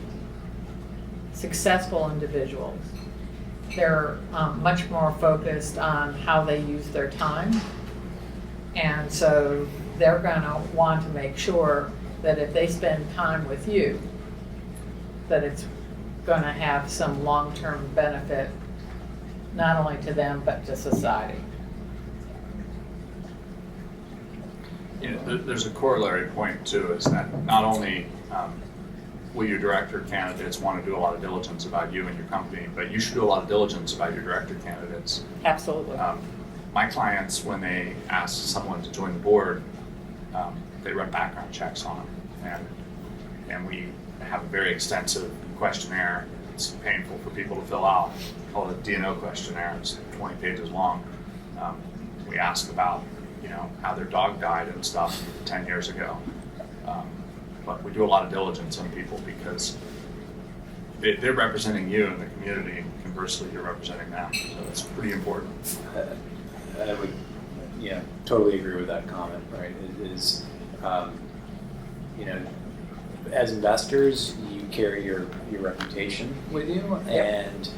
successful individuals, they're much more focused on how they use their time, and so they're going to want to make sure that if they spend time with you, that it's going to have some long-term benefit, not only to them, but to society. There's a corollary point too, is that not only will your director candidates want to do a lot of diligence about you and your company, but you should do a lot of diligence about your director candidates. Absolutely. My clients, when they ask someone to join the board, they run background checks on them, and we have a very extensive questionnaire. It's painful for people to fill out. We call it a D&O questionnaire. It's 20 pages long. We ask about how their dog died and stuff 10 years ago. But we do a lot of diligence on people because they're representing you in the community, and conversely, you're representing them. So it's pretty important. I would, totally agree with that comment. Right? It is, as investors, you carry your reputation with you, and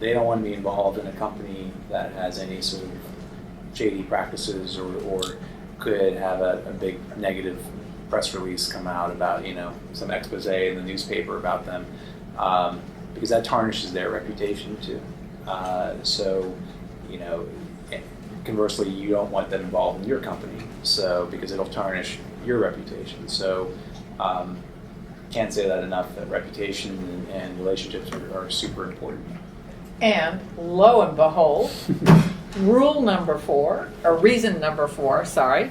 they don't want to be involved in a company that has any sort of shady practices or could have a big negative press release come out about some expose in the newspaper about them, because that tarnishes their reputation too. So conversely, you don't want them involved in your company, because it'll tarnish your reputation. So can't say that enough, that reputation and relationships are super important. And lo and behold, reason number 4, sorry,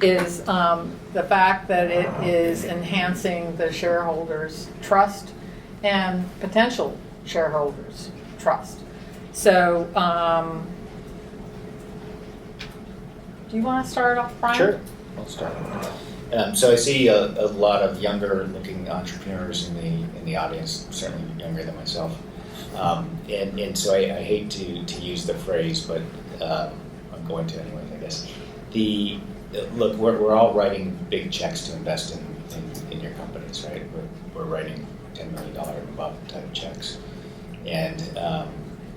is the fact that it is enhancing the shareholders' trust and potential shareholders' trust. So, do you want to start off, Brian? Sure, I'll start. So I see a lot of younger-looking entrepreneurs in the audience, certainly younger than myself. And so I hate to use the phrase, but I'm going to anyway, I guess. Look, we're all writing big checks to invest in your companies, right? We're writing $10 million and above type checks. And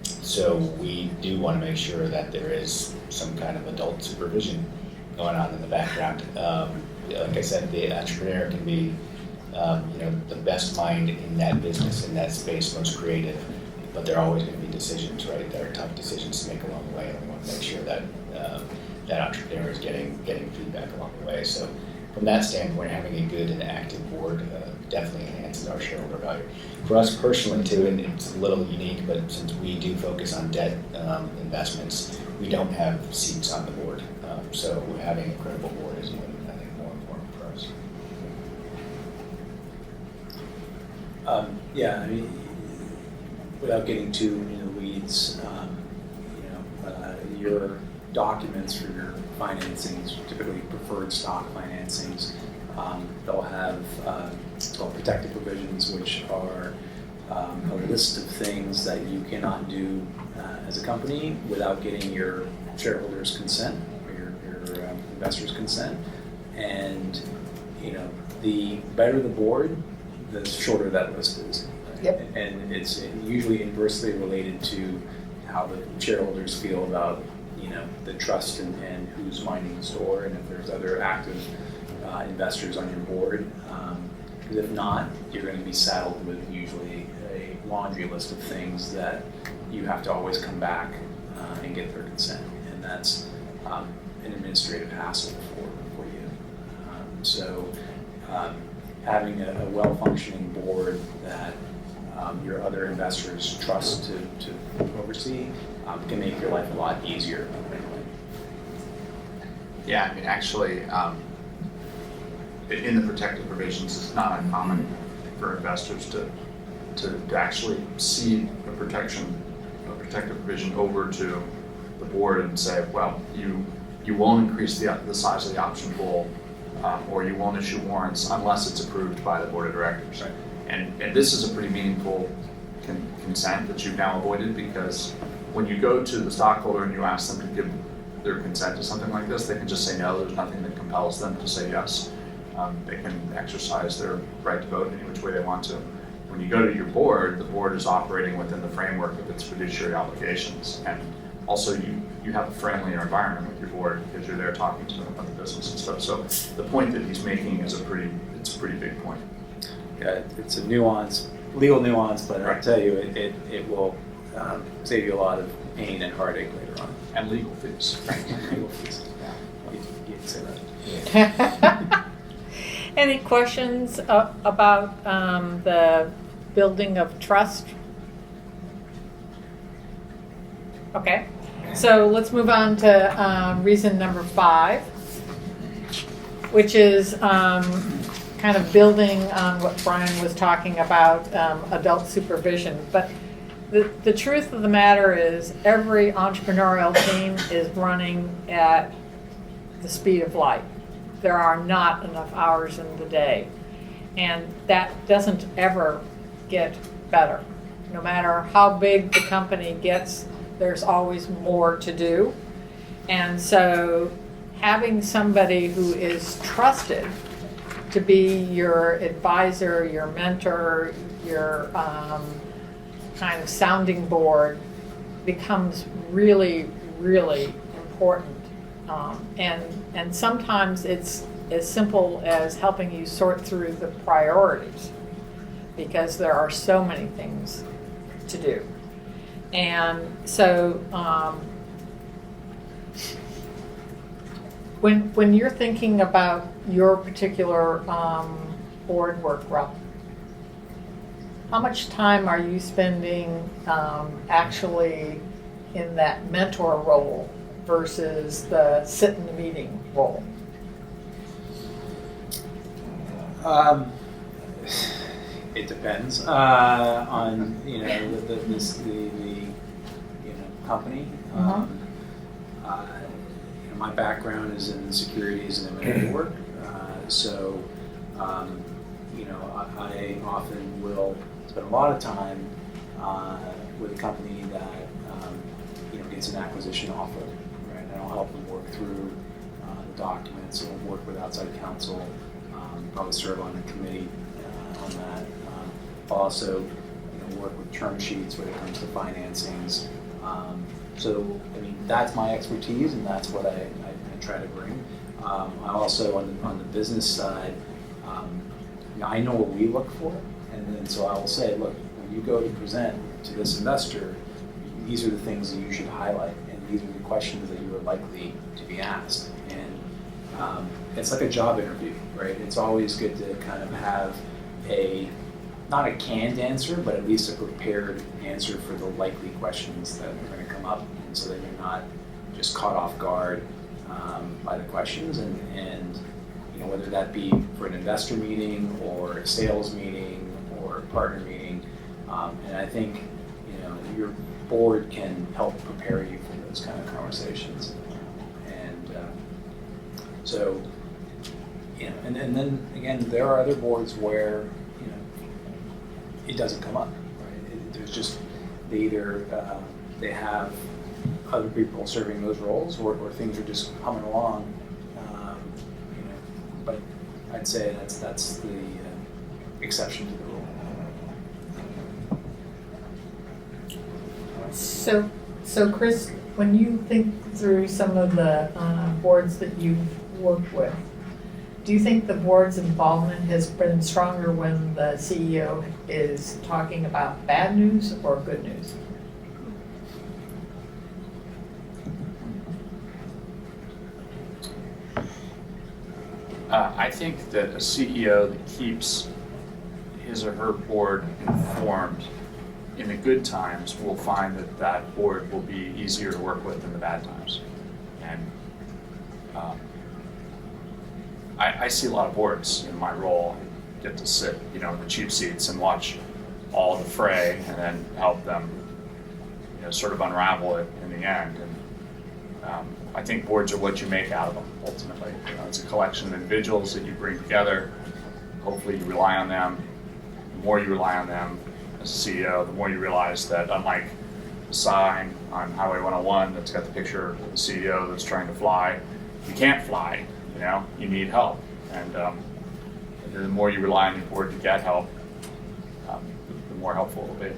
so we do want to make sure that there is some kind of adult supervision going on in the background. Like I said, the entrepreneur can be the best mind in that business, in that space, most creative, but there are always going to be decisions, right? There are tough decisions to make along the way, and we want to make sure that that entrepreneur is getting feedback along the way. So from that standpoint, having a good and active board definitely enhances our shareholder value. For us personally too, and it's a little unique, but since we do focus on debt investments, we don't have seats on the board. So having a credible board is even, I think, more important for us. Yeah, I mean, without getting too into the weeds, your documents for your financings, typically preferred stock financings, they'll have protective provisions, which are a list of things that you cannot do as a company without getting your shareholders' consent or your investors' consent. And the better the board, the shorter that list is. Right? Yep. And it's usually inversely related to how the shareholders feel about the trust and who's minding the store, and if there's other active investors on your board. Because if not, you're going to be saddled with usually a laundry list of things that you have to always come back and get their consent, and that's an administrative hassle for you. So having a well-functioning board that your other investors trust to oversee can make your life a lot easier. Yeah, I mean, actually, in the protective provisions, it's not uncommon for investors to actually cede a protective provision over to the board and say, well, you won't increase the size of the option pool, or you won't issue warrants unless it's approved by the board of directors. Right. And this is a pretty meaningful consent that you've now avoided, because when you go to the stockholder and you ask them to give their consent to something like this, they can just say no. There's nothing that compels them to say yes. They can exercise their right to vote any which way they want to. When you go to your board, the board is operating within the framework of its fiduciary obligations, and also you have a friendlier environment with your board because you're there talking to them about the business and stuff. So the point that he's making is a pretty big point. Yeah, it's a legal nuance, but Right. I'll tell you, it will save you a lot of pain and heartache later on. And legal fees. Legal fees. Yeah, you can say that. Any questions about the building of trust? Okay, so let's move on to reason number 5, which is kind of building on what Brian was talking about, adult supervision. But the truth of the matter is every entrepreneurial team is running at the speed of light. There are not enough hours in the day. And that doesn't ever get better. No matter how big the company gets, there's always more to do. And so having somebody who is trusted to be your advisor, your mentor, your kind of sounding board becomes really, really important. And sometimes it's as simple as helping you sort through the priorities, because there are so many things to do. And so when you're thinking about your particular board work, Rob, how much time are you spending actually in that mentor role versus the sit in the meeting role? It depends on the company. My background is in securities and M&A work, so I often will spend a lot of time with a company that gets an acquisition offer, right? And I'll help them work through the documents, or work with outside counsel, probably serve on a committee on that. I'll also work with term sheets when it comes to financings. So that's my expertise, and that's what I try to bring. I also on the business side, I know what we look for, and so I will say, look, when you go to present to this investor, these are the things that you should highlight, and these are the questions that you are likely to be asked. And it's like a job interview, right? It's always good to kind of have not a canned answer, but at least a prepared answer for the likely questions that are going to come up, and so that you're not just caught off guard by the questions, and whether that be for an investor meeting or a sales meeting or a partner meeting. And I think your board can help prepare you for those kind of conversations. And so, and then again, there are other boards where it doesn't come up. Right? There's just they they have other people serving those roles, or things are just coming along. But I'd say that's the exception to the rule. So Chris, when you think through some of the boards that you've worked with, do you think the board's involvement has been stronger when the CEO is talking about bad news or good news? I think that a CEO that keeps his or her board informed in the good times will find that that board will be easier to work with in the bad times. And I see a lot of boards in my role. I get to sit, in the cheap seats and watch all the fray, and then help them, sort of unravel it in the end. And I think boards are what you make out of them, ultimately. It's a collection of individuals that you bring together. Hopefully you rely on them. The more you rely on them as a CEO, the more you realize that, unlike the sign on Highway 101 that's got the picture of the CEO that's trying to fly, you can't fly, you need help. And the more you rely on your board to get help, the more helpful it will be.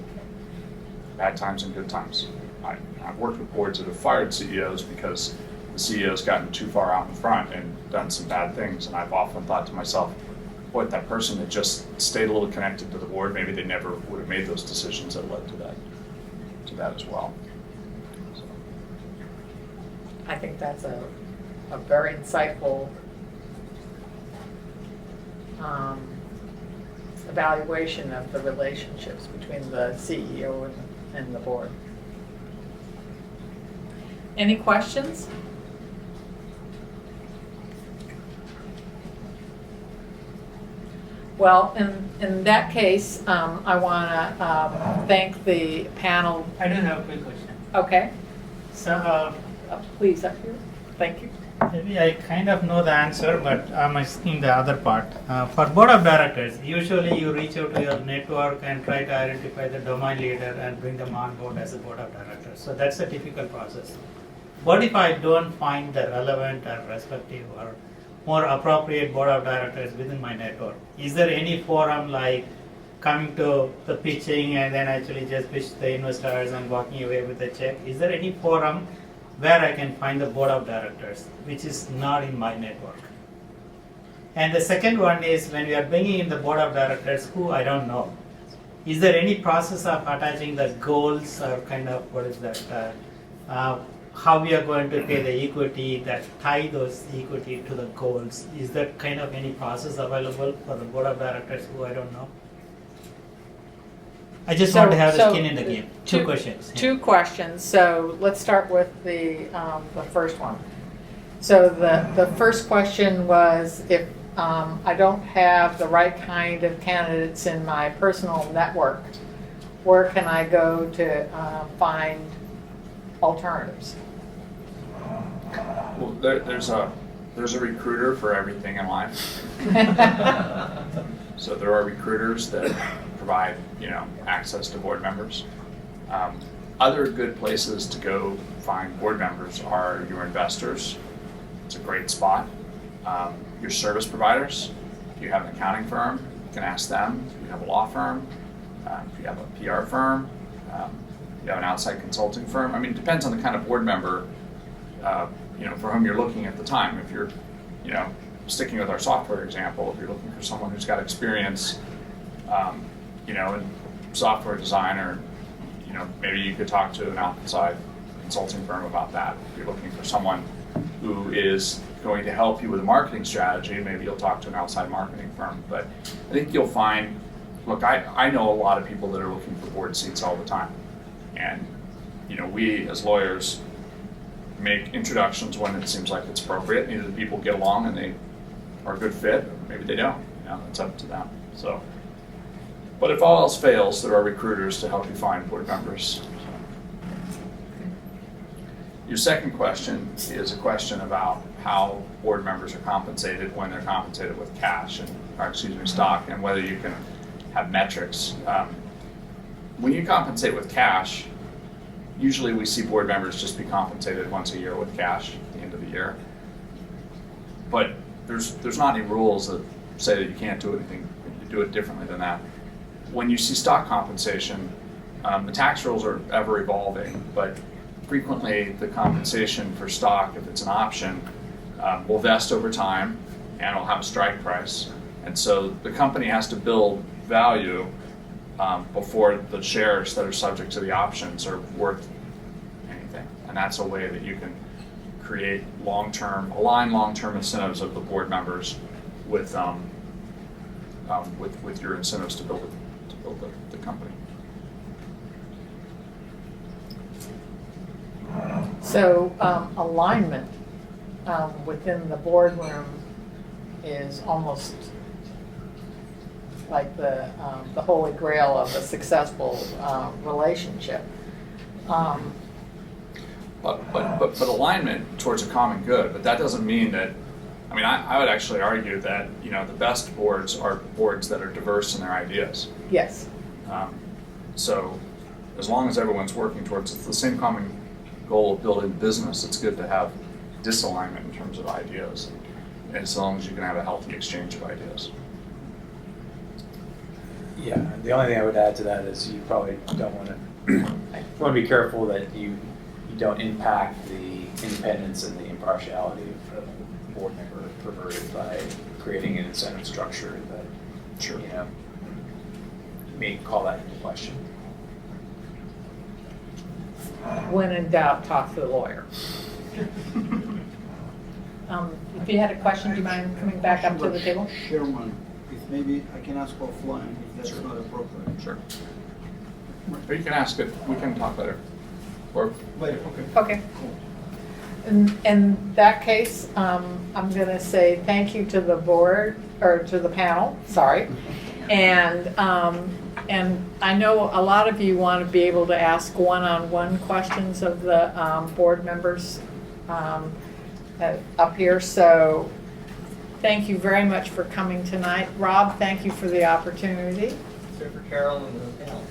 Bad times and good times. I've worked with boards that have fired CEOs because the CEO's gotten too far out in front and done some bad things, and I've often thought to myself, boy, if that person had just stayed a little connected to the board, maybe they never would have made those decisions that led to that as well. So. I think that's a very insightful evaluation of the relationships between the CEO and the board. Any questions? Well, in that case, I want to thank the panel. I do have a quick question. Okay, So please, up here. Thank you. maybe I kind of know the answer, but I'm asking the other part. For board of directors, usually you reach out to your network and try to identify the domain leader and bring them on board as a board of directors. So that's a typical process. What if I don't find the relevant or respective or more appropriate board of directors within my network. Is there any forum like coming to the pitching and then actually just pitch the investors and walking away with a check? Is there any forum where I can find the board of directors, which is not in my network? And the second one is when we are bringing in the board of directors who I don't know. Is there any process of attaching the goals or kind of, what is that, how we are going to pay the equity that tie those equity to the goals? Is that kind of any process available for the board of directors who I don't know? I just want to have the skin in the game. Two questions. Two questions. So let's start with the first one. So the first question was if I don't have the right kind of candidates in my personal network, where can I go to find alternatives? Well, there's a recruiter for everything in life. So there are recruiters that provide, access to board members. Other good places to go find board members are your investors. It's a great spot. Your service providers. If you have an accounting firm, you can ask them. If you have a law firm, if you have a PR firm, you have an outside consulting firm. I mean, it depends on the kind of board member, for whom you're looking at the time. If you're, sticking with our software example, if you're looking for someone who's got experience, in software design, or, maybe you could talk to an outside consulting firm about that. If you're looking for someone who is going to help you with a marketing strategy, maybe you'll talk to an outside marketing firm. But I think you'll find, look, I know a lot of people that are looking for board seats all the time. And, we as lawyers make introductions when it seems like it's appropriate. Either the people get along and they are a good fit, or maybe they don't. It's up to them. So, but if all else fails, there are recruiters to help you find board members. Your second question is a question about how board members are compensated when they're compensated with stock, and whether you can have metrics. When you compensate with cash, usually we see board members just be compensated once a year with cash at the end of the year. But there's not any rules that say that you can't do anything, you do it differently than that. When you see stock compensation, the tax rules are ever evolving, but frequently the compensation for stock, if it's an option, will vest over time and will have a strike price. And so the company has to build value before the shares that are subject to the options are worth anything. And that's a way that you can create align long-term incentives of the board members with your incentives to build the company. So alignment within the boardroom is almost like the holy grail of a successful relationship. But alignment towards a common good. But that doesn't mean that. I mean, I would actually argue that the best boards are boards that are diverse in their ideas. Yes. So as long as everyone's working towards the same common goal of building business, it's good to have disalignment in terms of ideas, as long as you can have a healthy exchange of ideas. Yeah, the only thing I would add to that is you probably don't want to be careful that you don't impact the independence and the impartiality of a board member perverted by creating an incentive structure that, Sure. may call that into question. When in doubt, talk to the lawyer. If you had a question, do you mind coming back up to the table? Share one. If maybe I can ask offline if that's not appropriate. Sure. Or you can ask it. We can talk later. Or Later, okay. Okay. In that case, I'm going to say thank you to the board, or to the panel, sorry. And I know a lot of you want to be able to ask one-on-one questions of the board members up here. So thank you very much for coming tonight. Rob, thank you for the opportunity. Same for Carol and the panel.